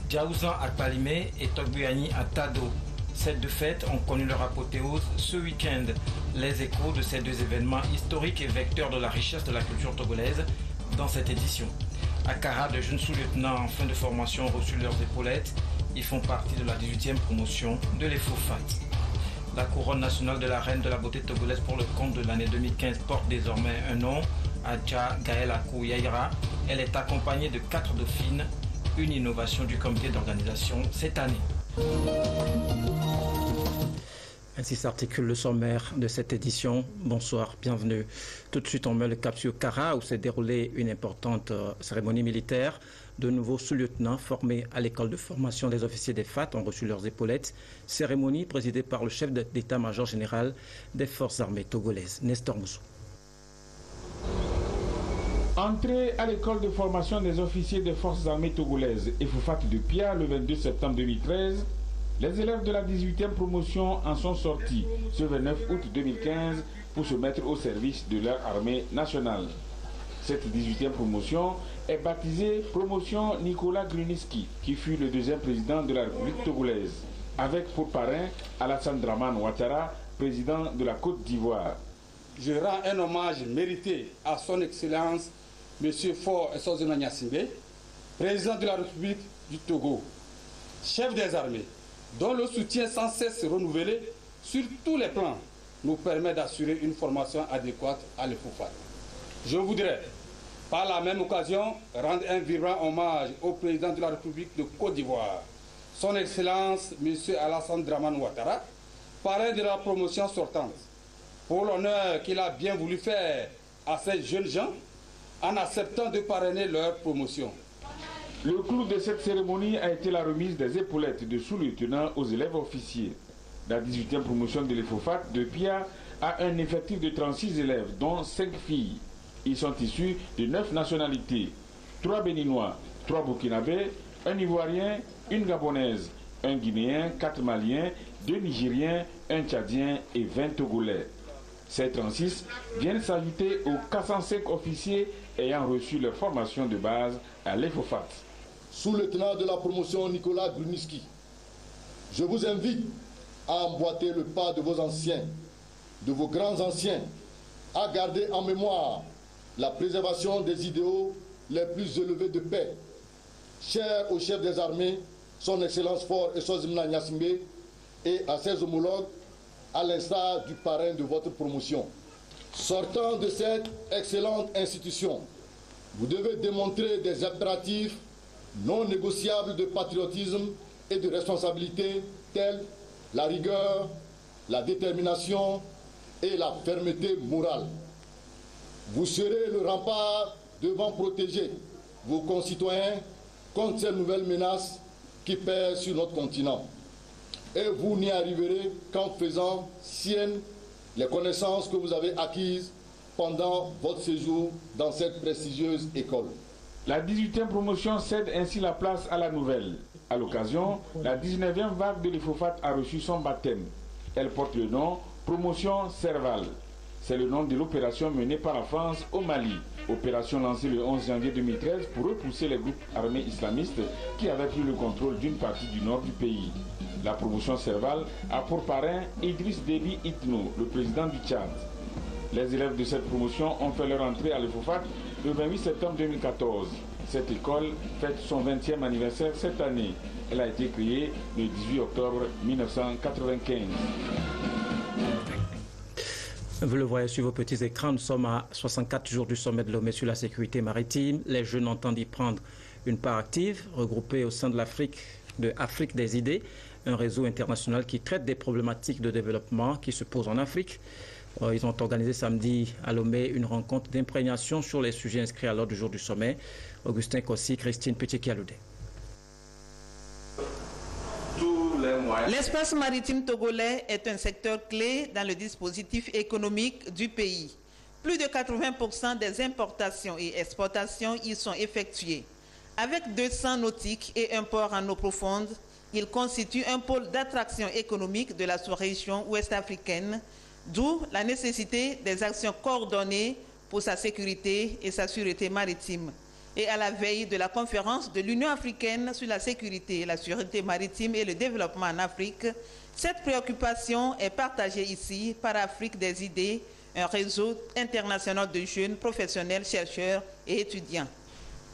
Djaouzan à Palimé et Togbuyani à Tado. Ces deux fêtes ont connu leur apothéose ce week-end. Les échos de ces deux événements historiques et vecteurs de la richesse de la culture togolaise dans cette édition. À Kara, de jeunes sous-lieutenants en fin de formation ont reçu leurs épaulettes. Ils font partie de la 18e promotion de l'EFOFAT. La couronne nationale de la reine de la beauté togolaise pour le compte de l'année 2015 porte désormais un nom, Adja Gaël Yaira. Elle est accompagnée de 4 dauphines, une innovation du comité d'organisation cette année. Ainsi s'articule le sommaire de cette édition. Bonsoir, bienvenue. Tout de suite, on met le cap sur Kara où s'est déroulée une importante cérémonie militaire. De nouveaux sous-lieutenants formés à l'école de formation des officiers des FAT ont reçu leurs épaulettes. Cérémonie présidée par le chef d'état-major général des forces armées togolaises, Nestor Moussou. Entrée à l'école de formation des officiers des forces armées togolaises EFOFAT de Pia le 22 septembre 2013, les élèves de la 18e promotion en sont sortis ce 29 août 2015 pour se mettre au service de leur armée nationale. Cette 18e promotion est baptisée Promotion Nicolas Gruniski, qui fut le deuxième président de la République togolaise, avec pour parrain Alassane Dramane Ouattara, président de la Côte d'Ivoire. Je rends un hommage mérité à son Excellence M. Faure Essozina Gnassingbé, président de la République du Togo, chef des armées, dont le soutien sans cesse renouvelé sur tous les plans nous permet d'assurer une formation adéquate à l'EFOFAT. Je voudrais, par la même occasion, rendre un vibrant hommage au président de la République de Côte d'Ivoire, son Excellence M. Alassane Dramane Ouattara, parrain de la promotion sortante, pour l'honneur qu'il a bien voulu faire à ces jeunes gens en acceptant de parrainer leur promotion. Le clou de cette cérémonie a été la remise des épaulettes de sous-lieutenants aux élèves officiers. La 18e promotion de l'EFOFAT de Pia a un effectif de 36 élèves, dont 5 filles. Ils sont issus de 9 nationalités, 3 Béninois, 3 Burkinabés, 1 Ivoirien, 1 Gabonaise, 1 Guinéen, 4 Maliens, 2 Nigériens, 1 Tchadien et 20 Togolais. Ces 36 viennent s'ajouter aux 405 officiers ayant reçu leur formation de base à l'EFOFAT. Sous-lieutenant de la promotion Nicolas Gruniski, je vous invite à emboîter le pas de vos anciens, de vos grands anciens, à garder en mémoire la préservation des idéaux les plus élevés de paix. Cher au chef des armées, son Excellence Faure Essozina Gnassingbé, et à ses homologues, à l'instar du parrain de votre promotion. Sortant de cette excellente institution, vous devez démontrer des impératifs non négociables de patriotisme et de responsabilité tels la rigueur, la détermination et la fermeté morale. Vous serez le rempart devant protéger vos concitoyens contre ces nouvelles menaces qui pèsent sur notre continent. Et vous n'y arriverez qu'en faisant siennes les connaissances que vous avez acquises pendant votre séjour dans cette prestigieuse école. La 18e promotion cède ainsi la place à la nouvelle. À l'occasion, la 19e vague de l'EFOFAT a reçu son baptême. Elle porte le nom Promotion Serval. C'est le nom de l'opération menée par la France au Mali. Opération lancée le 11 janvier 2013 pour repousser les groupes armés islamistes qui avaient pris le contrôle d'une partie du nord du pays. La promotion Serval a pour parrain Idriss Déby Itno, le président du Tchad. Les élèves de cette promotion ont fait leur entrée à l'EFOFAT le 28 septembre 2014. Cette école fête son 20e anniversaire cette année. Elle a été créée le 18 octobre 1995. Vous le voyez sur vos petits écrans, nous sommes à 64 jours du sommet de l'OMS sur la sécurité maritime. Les jeunes entendent y prendre une part active, regroupés au sein de l'Afrique des idées, un réseau international qui traite des problématiques de développement qui se posent en Afrique. Ils ont organisé samedi à Lomé une rencontre d'imprégnation sur les sujets inscrits à l'ordre du jour du sommet. Augustin Kossi, Christine Petit-Kialoudé. L'espace maritime togolais est un secteur clé dans le dispositif économique du pays. Plus de 80% des importations et exportations y sont effectuées. Avec 200 nautiques et un port en eau profonde, il constitue un pôle d'attraction économique de la sous-région ouest-africaine, d'où la nécessité des actions coordonnées pour sa sécurité et sa sûreté maritime. Et à la veille de la conférence de l'Union africaine sur la sécurité, la sûreté maritime et le développement en Afrique, cette préoccupation est partagée ici par Afrique des idées, un réseau international de jeunes professionnels, chercheurs et étudiants.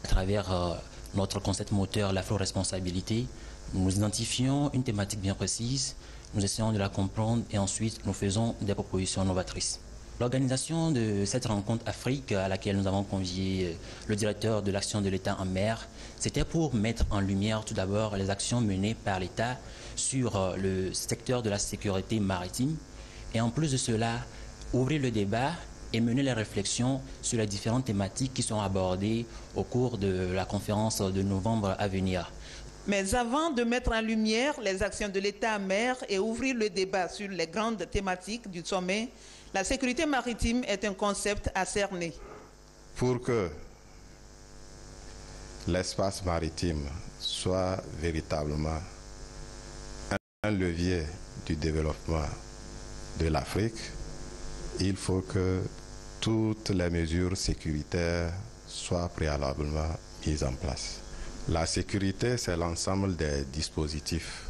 À travers notre concept moteur, l'afro-responsabilité, nous identifions une thématique bien précise, nous essayons de la comprendre et ensuite nous faisons des propositions novatrices. L'organisation de cette rencontre Afrique à laquelle nous avons convié le directeur de l'action de l'État en mer, c'était pour mettre en lumière tout d'abord les actions menées par l'État sur le secteur de la sécurité maritime et en plus de cela, ouvrir le débat et mener les réflexions sur les différentes thématiques qui sont abordées au cours de la conférence de novembre à venir. Mais avant de mettre en lumière les actions de l'État en mer et ouvrir le débat sur les grandes thématiques du sommet, la sécurité maritime est un concept à cerner. Pour que l'espace maritime soit véritablement un levier du développement de l'Afrique, il faut que toutes les mesures sécuritaires soient préalablement mises en place. La sécurité, c'est l'ensemble des dispositifs,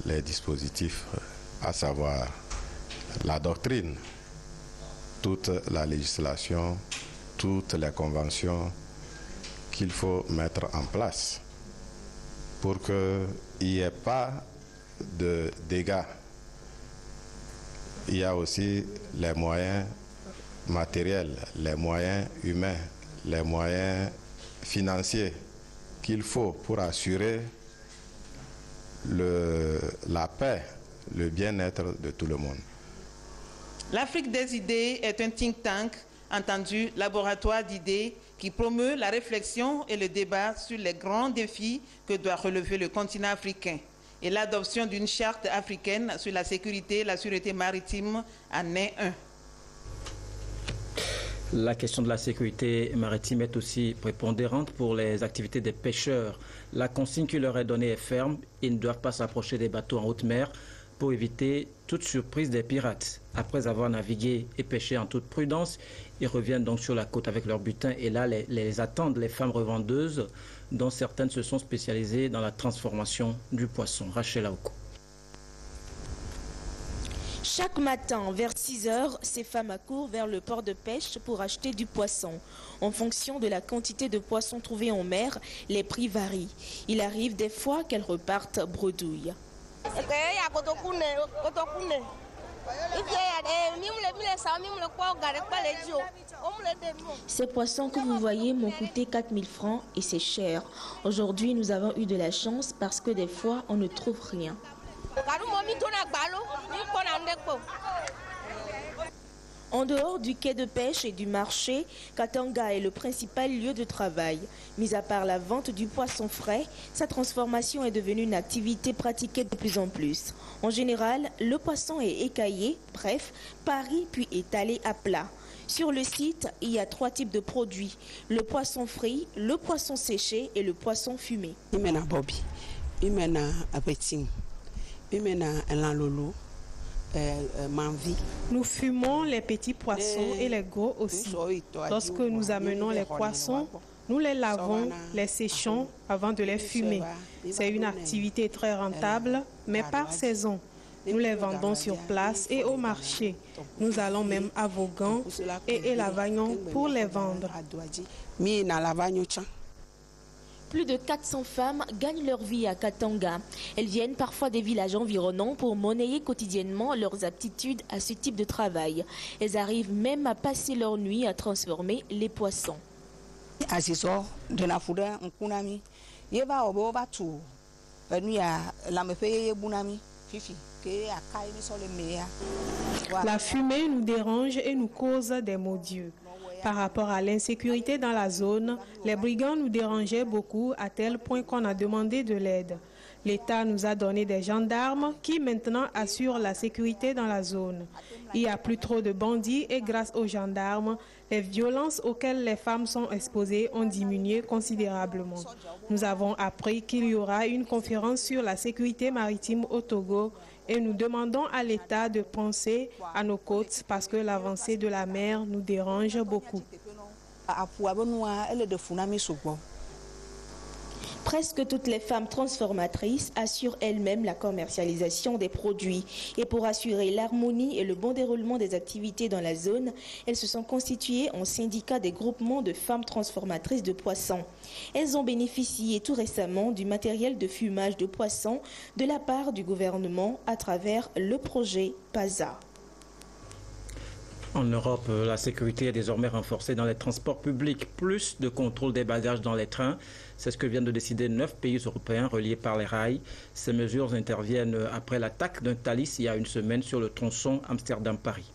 les dispositifs, à savoir la doctrine, toute la législation, toutes les conventions qu'il faut mettre en place pour qu'il n'y ait pas de dégâts. Il y a aussi les moyens matériels, les moyens humains, les moyens financiers qu'il faut pour assurer la paix, le bien-être de tout le monde. L'Afrique des idées est un think tank, entendu laboratoire d'idées, qui promeut la réflexion et le débat sur les grands défis que doit relever le continent africain. Et l'adoption d'une charte africaine sur la sécurité et la sûreté maritime en est un. La question de la sécurité maritime est aussi prépondérante pour les activités des pêcheurs. La consigne qui leur est donnée est ferme. Ils ne doivent pas s'approcher des bateaux en haute mer pour éviter toute surprise des pirates. Après avoir navigué et pêché en toute prudence, ils reviennent donc sur la côte avec leur butin et là les attendent les femmes revendeuses dont certaines se sont spécialisées dans la transformation du poisson. Rachel Aouko. Chaque matin, vers 6 heures, ces femmes accourent vers le port de pêche pour acheter du poisson. En fonction de la quantité de poissons trouvés en mer, les prix varient. Il arrive des fois qu'elles repartent bredouilles. Ces poissons que vous voyez m'ont coûté 4 000 francs et c'est cher. Aujourd'hui, nous avons eu de la chance parce que des fois, on ne trouve rien. En dehors du quai de pêche et du marché, Katanga est le principal lieu de travail. Mis à part la vente du poisson frais, sa transformation est devenue une activité pratiquée de plus en plus. En général, le poisson est écaillé, bref, pari puis étalé à plat. Sur le site, il y a 3 types de produits, le poisson frit, le poisson séché et le poisson fumé. Nous fumons les petits poissons et les gros aussi. Lorsque nous amenons les poissons, nous les lavons, les séchons avant de les fumer. C'est une activité très rentable, mais par saison. Nous les vendons sur place et au marché. Nous allons même à Vaughan et Elavagnon pour les vendre. Plus de 400 femmes gagnent leur vie à Katanga. Elles viennent parfois des villages environnants pour monnayer quotidiennement leurs aptitudes à ce type de travail. Elles arrivent même à passer leur nuit à transformer les poissons. La fumée nous dérange et nous cause des maux d'yeux. Par rapport à l'insécurité dans la zone, les brigands nous dérangeaient beaucoup à tel point qu'on a demandé de l'aide. L'État nous a donné des gendarmes qui maintenant assurent la sécurité dans la zone. Il n'y a plus trop de bandits et grâce aux gendarmes, les violences auxquelles les femmes sont exposées ont diminué considérablement. Nous avons appris qu'il y aura une conférence sur la sécurité maritime au Togo et nous demandons à l'État de penser à nos côtes parce que l'avancée de la mer nous dérange beaucoup. Presque toutes les femmes transformatrices assurent elles-mêmes la commercialisation des produits. Et pour assurer l'harmonie et le bon déroulement des activités dans la zone, elles se sont constituées en syndicat des groupements de femmes transformatrices de poissons. Elles ont bénéficié tout récemment du matériel de fumage de poissons de la part du gouvernement à travers le projet PASA. En Europe, la sécurité est désormais renforcée dans les transports publics. Plus de contrôle des bagages dans les trains. C'est ce que viennent de décider 9 pays européens reliés par les rails. Ces mesures interviennent après l'attaque d'un Thalys il y a une semaine sur le tronçon Amsterdam-Paris.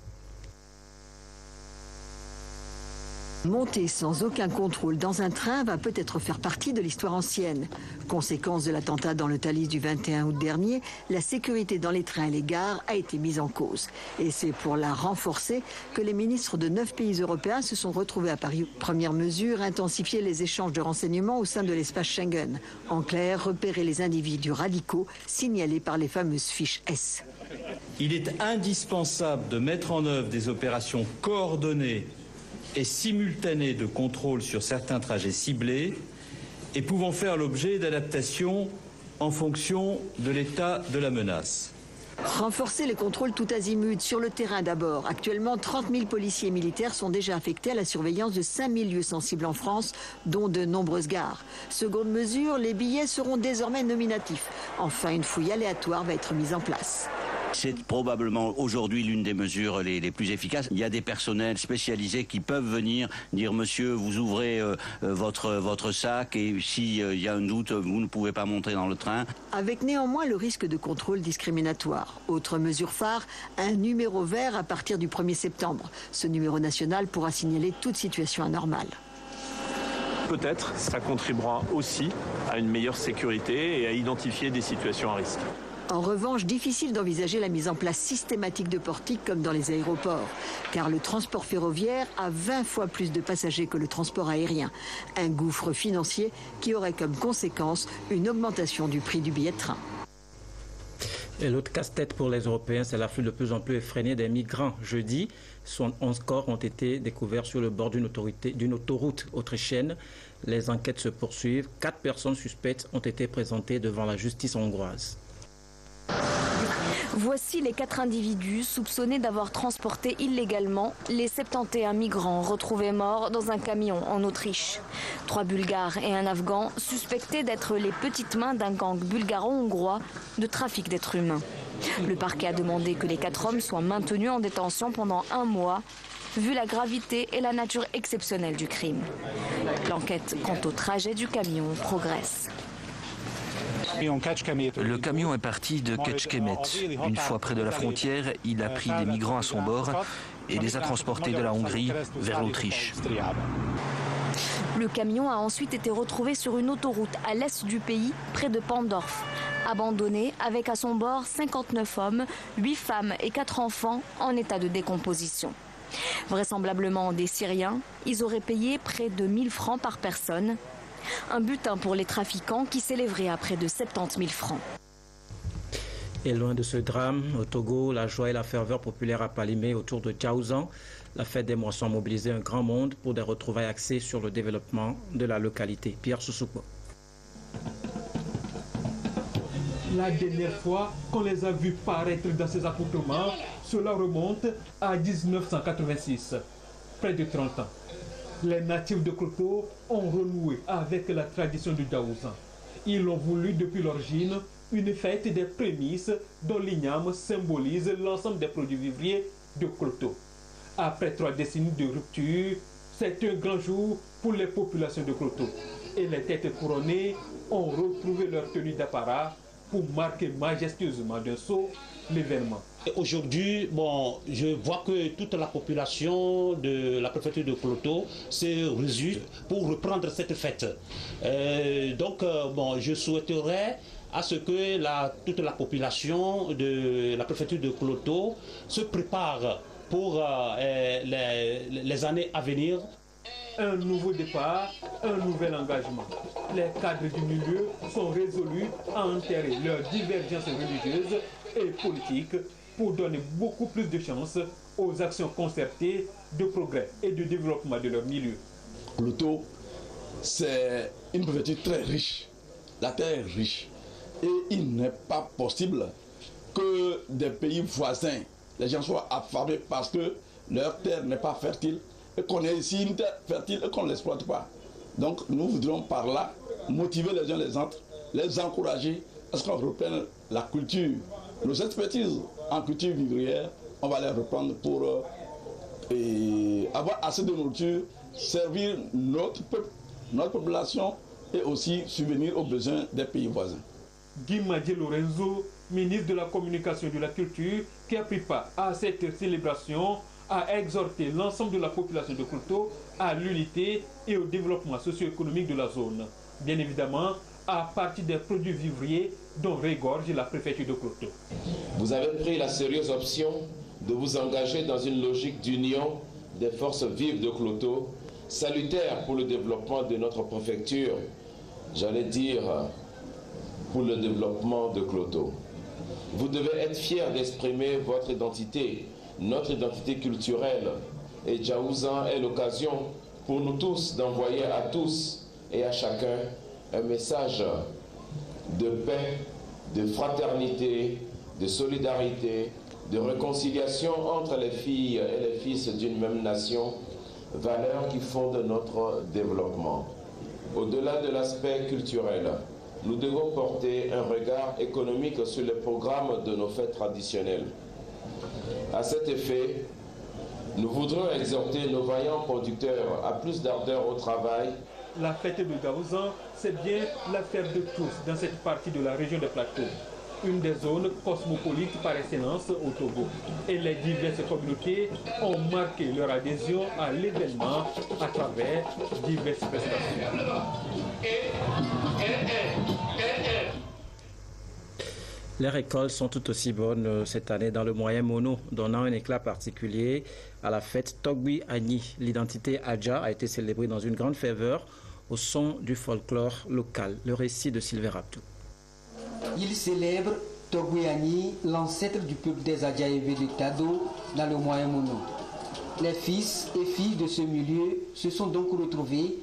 Monter sans aucun contrôle dans un train va peut-être faire partie de l'histoire ancienne. Conséquence de l'attentat dans le Thalys du 21 août dernier, la sécurité dans les trains et les gares a été mise en cause. Et c'est pour la renforcer que les ministres de 9 pays européens se sont retrouvés à Paris. Première mesure, intensifier les échanges de renseignements au sein de l'espace Schengen. En clair, repérer les individus radicaux signalés par les fameuses fiches S. Il est indispensable de mettre en œuvre des opérations coordonnées et simultanée de contrôle sur certains trajets ciblés et pouvant faire l'objet d'adaptations en fonction de l'état de la menace. Renforcer les contrôles tout azimut sur le terrain d'abord. Actuellement, 30 000 policiers militaires sont déjà affectés à la surveillance de 5 000 lieux sensibles en France, dont de nombreuses gares. Seconde mesure, les billets seront désormais nominatifs. Enfin, une fouille aléatoire va être mise en place. C'est probablement aujourd'hui l'une des mesures les plus efficaces. Il y a des personnels spécialisés qui peuvent venir dire « Monsieur, vous ouvrez votre sac et s'il y a un doute, vous ne pouvez pas monter dans le train. » Avec néanmoins le risque de contrôle discriminatoire. Autre mesure phare, un numéro vert à partir du 1er septembre. Ce numéro national pourra signaler toute situation anormale. Peut-être ça contribuera aussi à une meilleure sécurité et à identifier des situations à risque. En revanche, difficile d'envisager la mise en place systématique de portiques comme dans les aéroports, car le transport ferroviaire a 20 fois plus de passagers que le transport aérien. Un gouffre financier qui aurait comme conséquence une augmentation du prix du billet de train. Et l'autre casse-tête pour les Européens, c'est l'afflux de plus en plus effréné des migrants. Jeudi, 11 corps ont été découverts sur le bord d'une autoroute autrichienne. Les enquêtes se poursuivent. 4 personnes suspectes ont été présentées devant la justice hongroise. Voici les 4 individus soupçonnés d'avoir transporté illégalement les 71 migrants retrouvés morts dans un camion en Autriche. 3 Bulgares et un Afghan suspectés d'être les petites mains d'un gang bulgaro-hongrois de trafic d'êtres humains. Le parquet a demandé que les 4 hommes soient maintenus en détention pendant 1 mois, vu la gravité et la nature exceptionnelle du crime. L'enquête quant au trajet du camion progresse. Le camion est parti de Kecskemét. Une fois près de la frontière, il a pris des migrants à son bord et les a transportés de la Hongrie vers l'Autriche. Le camion a ensuite été retrouvé sur une autoroute à l'est du pays, près de Pandorf. Abandonné avec à son bord 59 hommes, 8 femmes et 4 enfants en état de décomposition. Vraisemblablement des Syriens, ils auraient payé près de 1 000 francs par personne. Un butin pour les trafiquants qui s'élèverait à près de 70 000 francs. Et loin de ce drame, au Togo, la joie et la ferveur populaire a palmé autour de Djaouzan. La fête des moissons a mobilisé un grand monde pour des retrouvailles axées sur le développement de la localité. Pierre Soussouko. La dernière fois qu'on les a vus paraître dans ces appartements, cela remonte à 1986, près de 30 ans. Les natifs de Kroto ont renoué avec la tradition du Djaouzan. Ils ont voulu depuis l'origine une fête des prémices dont l'igname symbolise l'ensemble des produits vivriers de Kroto. Après 3 décennies de rupture, c'est un grand jour pour les populations de Kroto. Et les têtes couronnées ont retrouvé leur tenue d'apparat pour marquer majestueusement d'un saut l'événement. Aujourd'hui, je vois que toute la population de la préfecture de Kroto s'est réunie pour reprendre cette fête. Je souhaiterais à ce que toute la population de la préfecture de Kroto se prépare pour les années à venir. Un nouveau départ, un nouvel engagement. Les cadres du milieu sont résolus à enterrer leurs divergences religieuses et politiques pour donner beaucoup plus de chance aux actions concertées de progrès et de développement de leur milieu. Kroto, c'est une préfecture très riche La terre est riche. Et il n'est pas possible que des pays voisins, les gens soient affamés parce que leur terre n'est pas fertile et qu'on ait ici une terre fertile et qu'on ne l'exploite pas. Donc nous voudrions par là motiver les uns les autres, les encourager à ce qu'on reprenne la culture. Nos expertises en culture vivrière, on va les reprendre pour avoir assez de nourriture, servir notre peuple, notre population et aussi subvenir aux besoins des pays voisins. Guy Madié Lorenzo, ministre de la Communication et de la Culture, qui a pris part à cette célébration, a exhorté l'ensemble de la population de Kloto à l'unité et au développement socio-économique de la zone. Bien évidemment, à partir des produits vivriers dont regorge la préfecture de Kloto. Vous avez pris la sérieuse option de vous engager dans une logique d'union des forces vives de Kloto, salutaire pour le développement de notre préfecture, j'allais dire pour le développement de Kloto. Vous devez être fiers d'exprimer votre identité, notre identité culturelle, et Djaouzan est l'occasion pour nous tous d'envoyer à tous et à chacun un message de paix, de fraternité, de solidarité, de réconciliation entre les filles et les fils d'une même nation, valeurs qui fondent notre développement. Au-delà de l'aspect culturel, nous devons porter un regard économique sur les programmes de nos fêtes traditionnelles. À cet effet, nous voudrions exhorter nos vaillants producteurs à plus d'ardeur au travail. La fête de Djaouzan, c'est bien l'affaire de tous dans cette partie de la région des Plateaux, une des zones cosmopolites par excellence au Togo. Et les diverses communautés ont marqué leur adhésion à l'événement à travers diverses prestations. Les récoltes sont tout aussi bonnes cette année dans le moyen mono, donnant un éclat particulier à la fête Togbi Ani. L'identité Adja a été célébrée dans une grande ferveur au son du folklore local. Le récit de Sylvain Raptou. Il célèbre Togbi Ani, l'ancêtre du peuple des Adjaévé de Tado dans le moyen mono. Les fils et filles de ce milieu se sont donc retrouvés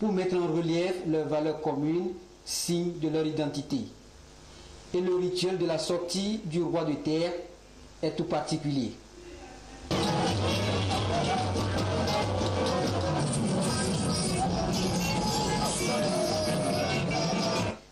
pour mettre en relief leurs valeurs communes, signe de leur identité. Et le rituel de la sortie du roi de terre est tout particulier.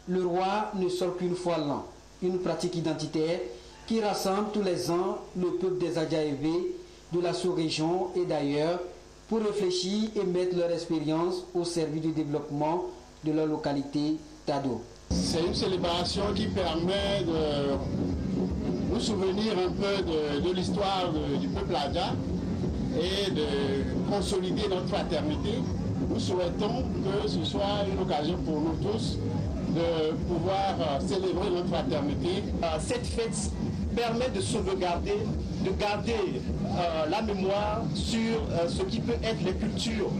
Le roi ne sort qu'une fois l'an, une pratique identitaire qui rassemble tous les ans le peuple des Adjaévé de la sous-région et d'ailleurs pour réfléchir et mettre leur expérience au service du développement de leur localité Tado. C'est une célébration qui permet de nous souvenir un peu de l'histoire du peuple Adja et de consolider notre fraternité. Nous souhaitons que ce soit une occasion pour nous tous de pouvoir célébrer notre fraternité. Cette fête permet de sauvegarder, de garder la mémoire sur ce qui peut être les cultures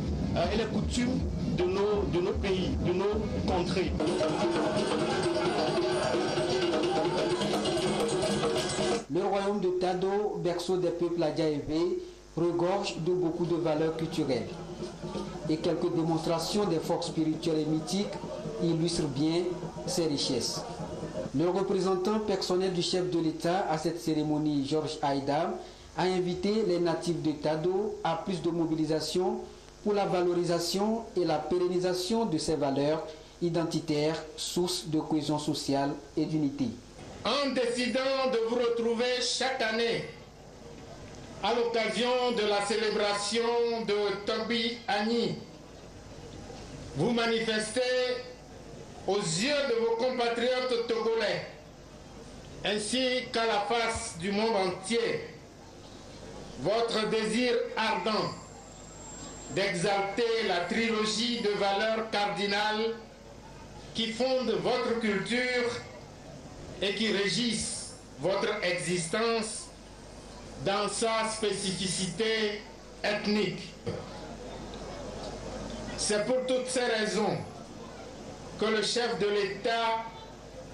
et les coutumes de nos pays, de nos contrées. Le royaume de Tado, berceau des peuples Adjaévé, regorge de beaucoup de valeurs culturelles. Et quelques démonstrations des forces spirituelles et mythiques illustrent bien ces richesses. Le représentant personnel du chef de l'État à cette cérémonie, Georges Haïdam, a invité les natifs de Tado à plus de mobilisation pour la valorisation et la pérennisation de ces valeurs identitaires, source de cohésion sociale et d'unité. En décidant de vous retrouver chaque année à l'occasion de la célébration de Togbi Ani, vous manifestez aux yeux de vos compatriotes togolais, ainsi qu'à la face du monde entier, votre désir ardent d'exalter la trilogie de valeurs cardinales qui fondent votre culture et qui régissent votre existence dans sa spécificité ethnique. C'est pour toutes ces raisons que le chef de l'État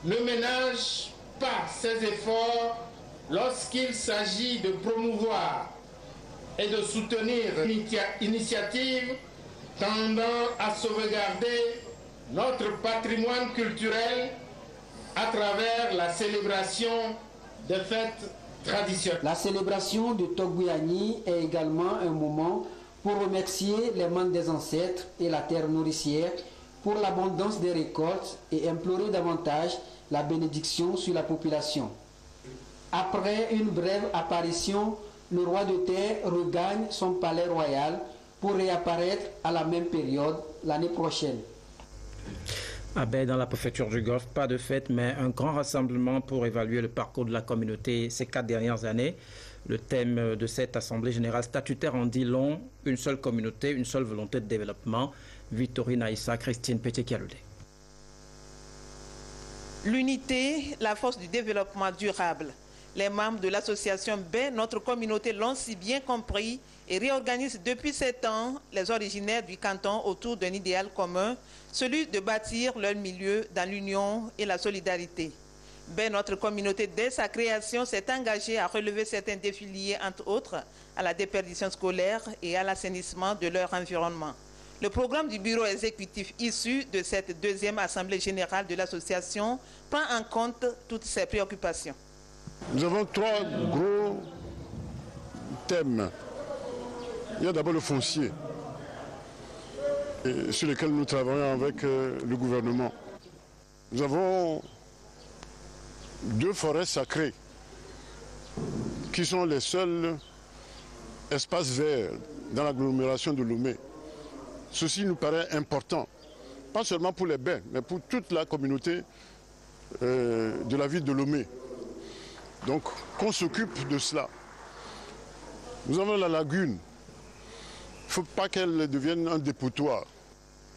ne ménage pas ses efforts lorsqu'il s'agit de promouvoir et de soutenir initiatives tendant à sauvegarder notre patrimoine culturel à travers la célébration des fêtes traditionnelles. La célébration de Togbuyani est également un moment pour remercier les membres des ancêtres et la terre nourricière pour l'abondance des récoltes et implorer davantage la bénédiction sur la population. Après une brève apparition, le roi de terre regagne son palais royal pour réapparaître à la même période l'année prochaine. À Baie, dans la préfecture du Golfe, pas de fête, mais un grand rassemblement pour évaluer le parcours de la communauté ces 4 dernières années. Le thème de cette assemblée générale statutaire en dit long, une seule communauté, une seule volonté de développement. Victorine Aïssa, Christine Pété-Kialoudé. L'unité, la force du développement durable. Les membres de l'association Baie, notre communauté, l'ont si bien compris et réorganisent depuis 7 ans les originaires du canton autour d'un idéal commun, celui de bâtir leur milieu dans l'union et la solidarité. Baie, notre communauté, dès sa création, s'est engagée à relever certains défis liés, entre autres, à la déperdition scolaire et à l'assainissement de leur environnement. Le programme du bureau exécutif issu de cette deuxième assemblée générale de l'association prend en compte toutes ces préoccupations. Nous avons 3 gros thèmes. Il y a d'abord le foncier, sur lequel nous travaillons avec le gouvernement. Nous avons 2 forêts sacrées, qui sont les seuls espaces verts dans l'agglomération de Lomé. Ceci nous paraît important, pas seulement pour les baies, mais pour toute la communauté de la ville de Lomé. Donc, qu'on s'occupe de cela. Nous avons la lagune. Il ne faut pas qu'elle devienne un dépotoir.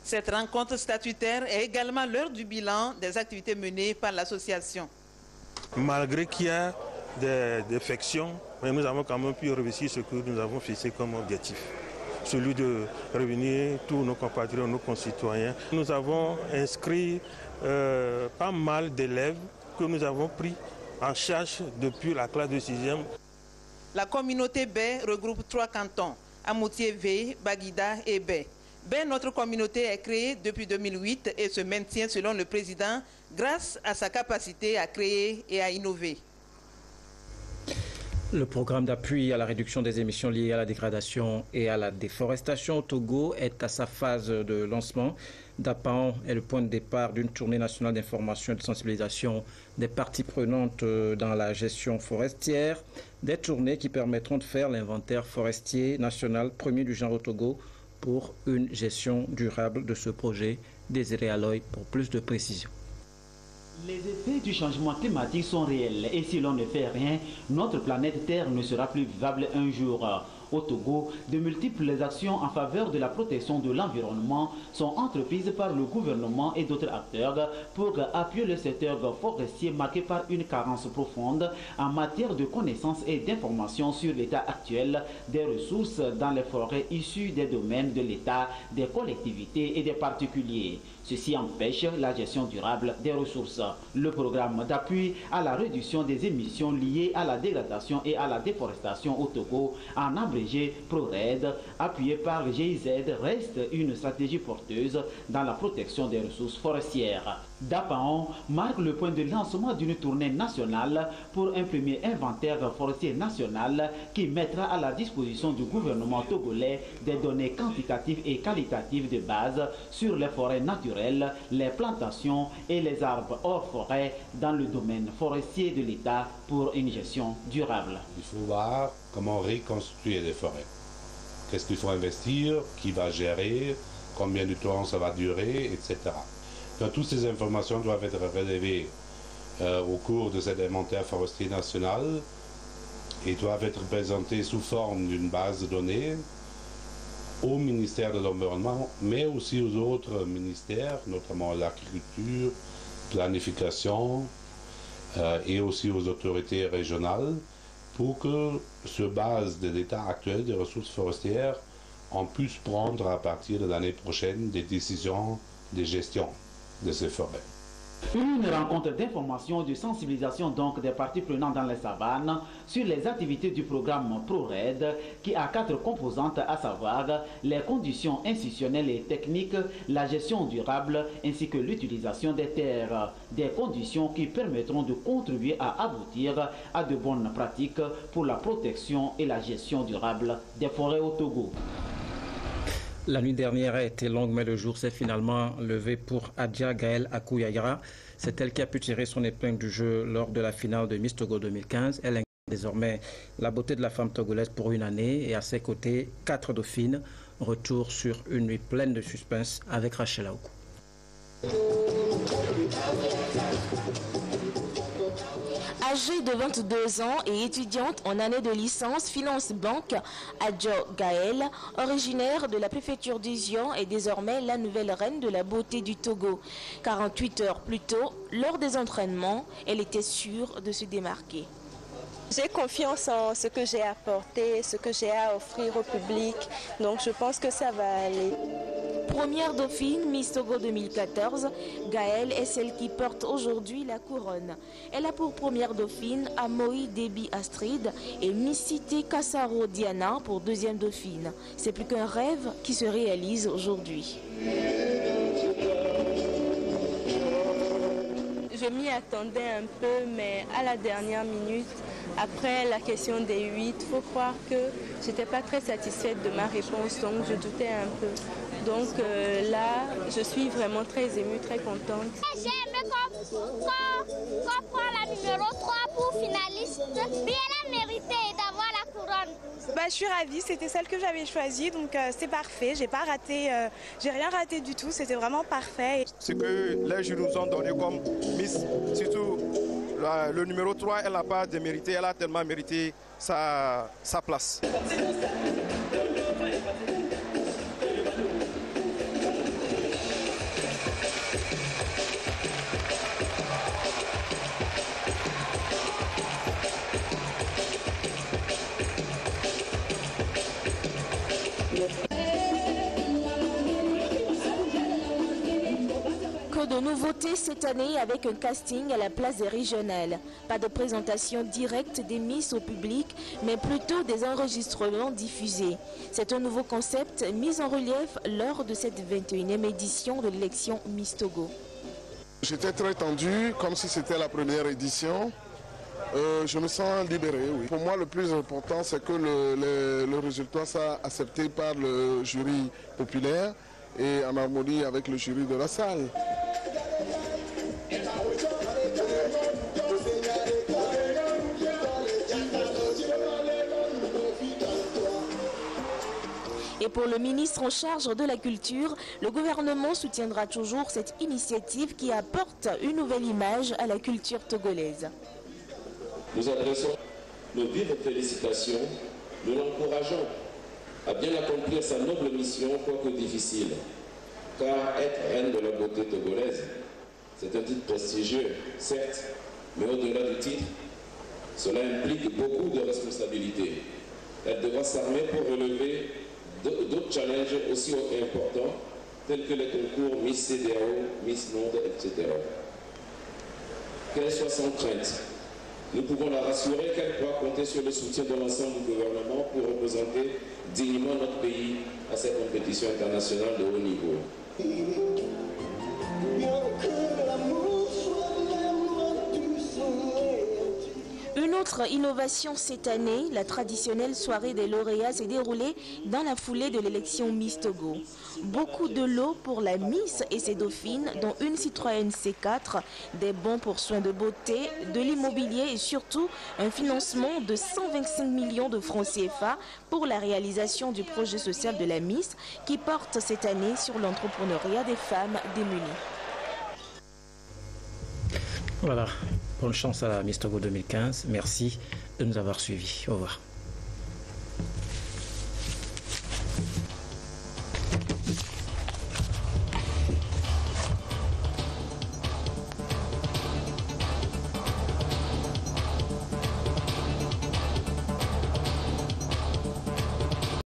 Cette rencontre statutaire est également l'heure du bilan des activités menées par l'association. Malgré qu'il y a des défections, nous avons quand même pu réussir ce que nous avons fixé comme objectif. Celui de réunir tous nos compatriotes, nos concitoyens. Nous avons inscrit pas mal d'élèves que nous avons pris en charge depuis la classe de 6e. La communauté Baie regroupe 3 cantons, Amoutier-V, Baguida et Baie. Baie, notre communauté, est créée depuis 2008 et se maintient selon le président grâce à sa capacité à créer et à innover. Le programme d'appui à la réduction des émissions liées à la dégradation et à la déforestation au Togo est à sa phase de lancement. DAPAN est le point de départ d'une tournée nationale d'information et de sensibilisation des parties prenantes dans la gestion forestière. Des tournées qui permettront de faire l'inventaire forestier national premier du genre au Togo pour une gestion durable de ce projet. Désiré Aloy pour plus de précision. Les effets du changement climatique sont réels et si l'on ne fait rien, notre planète Terre ne sera plus vivable un jour. Au Togo, de multiples actions en faveur de la protection de l'environnement sont entreprises par le gouvernement et d'autres acteurs pour appuyer le secteur forestier marqué par une carence profonde en matière de connaissances et d'informations sur l'état actuel des ressources dans les forêts issues des domaines de l'État, des collectivités et des particuliers. Ceci empêche la gestion durable des ressources. Le programme d'appui à la réduction des émissions liées à la dégradation et à la déforestation au Togo, en abrégé PRORED, appuyé par le GIZ, reste une stratégie porteuse dans la protection des ressources forestières. DAPAN marque le point de lancement d'une tournée nationale pour un premier inventaire forestier national qui mettra à la disposition du gouvernement togolais des données quantitatives et qualitatives de base sur les forêts naturelles, les plantations et les arbres hors forêt dans le domaine forestier de l'État pour une gestion durable. Il faut voir comment reconstruire les forêts. Qu'est-ce qu'il faut investir, qui va gérer, combien de temps ça va durer, etc. Donc, toutes ces informations doivent être relevées au cours de cet inventaire forestier national et doivent être présentées sous forme d'une base de données au ministère de l'Environnement, mais aussi aux autres ministères, notamment l'agriculture, planification et aussi aux autorités régionales, pour que, sur base de l'état actuel des ressources forestières, on puisse prendre à partir de l'année prochaine des décisions de gestion de ces forêts. Une rencontre d'information et de sensibilisation donc des parties prenantes dans les savanes sur les activités du programme ProRed qui a 4 composantes, à savoir les conditions institutionnelles et techniques, la gestion durable ainsi que l'utilisation des terres. Des conditions qui permettront de contribuer à aboutir à de bonnes pratiques pour la protection et la gestion durable des forêts au Togo. La nuit dernière a été longue, mais le jour s'est finalement levé pour Adja Gaël Akouyayara. C'est elle qui a pu tirer son épingle du jeu lors de la finale de Miss Togo 2015. Elle incarne désormais la beauté de la femme togolaise pour une année et à ses côtés, 4 dauphines. Retour sur une nuit pleine de suspense avec Rachel Aoukou. Âgée de 22 ans et étudiante en année de licence finance-banque, Adja Gaël, originaire de la préfecture d'Uzion, est désormais la nouvelle reine de la beauté du Togo. 48 heures plus tôt, lors des entraînements, elle était sûre de se démarquer. J'ai confiance en ce que j'ai apporté, ce que j'ai à offrir au public, donc je pense que ça va aller. Première dauphine Miss Togo 2014, Gaël est celle qui porte aujourd'hui la couronne. Elle a pour première dauphine Amoï Déby Astrid et Missité Kassaro Diana pour deuxième dauphine. C'est plus qu'un rêve qui se réalise aujourd'hui. Je m'y attendais un peu, mais à la dernière minute, après la question des 8, il faut croire que je n'étais pas très satisfaite de ma réponse, donc je doutais un peu. Donc là, je suis vraiment très émue, très contente. J'ai aimé qu'on prend la numéro 3 pour finaliste. Puis elle a mérité d'avoir la couronne. Je suis ravie, c'était celle que j'avais choisie, donc c'est parfait. J'ai pas raté, j'ai rien raté du tout, c'était vraiment parfait. Ce que les juges nous ont donné comme Miss, surtout le numéro 3, elle n'a pas démérité, elle a tellement mérité sa place. Que de nouveautés cette année avec un casting à la place des régionales. Pas de présentation directe des Miss au public, mais plutôt des enregistrements diffusés. C'est un nouveau concept mis en relief lors de cette 21e édition de l'élection Miss Togo. J'étais très tendu, comme si c'était la première édition. Je me sens libéré, oui. Pour moi, le plus important, c'est que le résultat soit accepté par le jury populaire et en harmonie avec le jury de la salle. Et pour le ministre en charge de la culture, le gouvernement soutiendra toujours cette initiative qui apporte une nouvelle image à la culture togolaise. Nous adressons nos vives félicitations, nous l'encourageons à bien accomplir sa noble mission, quoique difficile. Car être reine de la beauté togolaise, c'est un titre prestigieux, certes, mais au-delà du titre, cela implique beaucoup de responsabilités. Elle devra s'armer pour relever d'autres challenges aussi importants, tels que les concours Miss CDAO, Miss Monde, etc. Qu'elle soit sans crainte, nous pouvons la rassurer qu'elle pourra compter sur le soutien de l'ensemble du gouvernement pour représenter dignement notre pays à cette compétition internationale de haut niveau. Une autre innovation cette année, la traditionnelle soirée des lauréats s'est déroulée dans la foulée de l'élection Miss Togo. Beaucoup de lots pour la Miss et ses dauphines, dont une Citroën C4, des bons pour soins de beauté, de l'immobilier et surtout un financement de 125 millions de francs CFA pour la réalisation du projet social de la Miss qui porte cette année sur l'entrepreneuriat des femmes démunies. Voilà, bonne chance à la Miss Togo 2015. Merci de nous avoir suivis. Au revoir.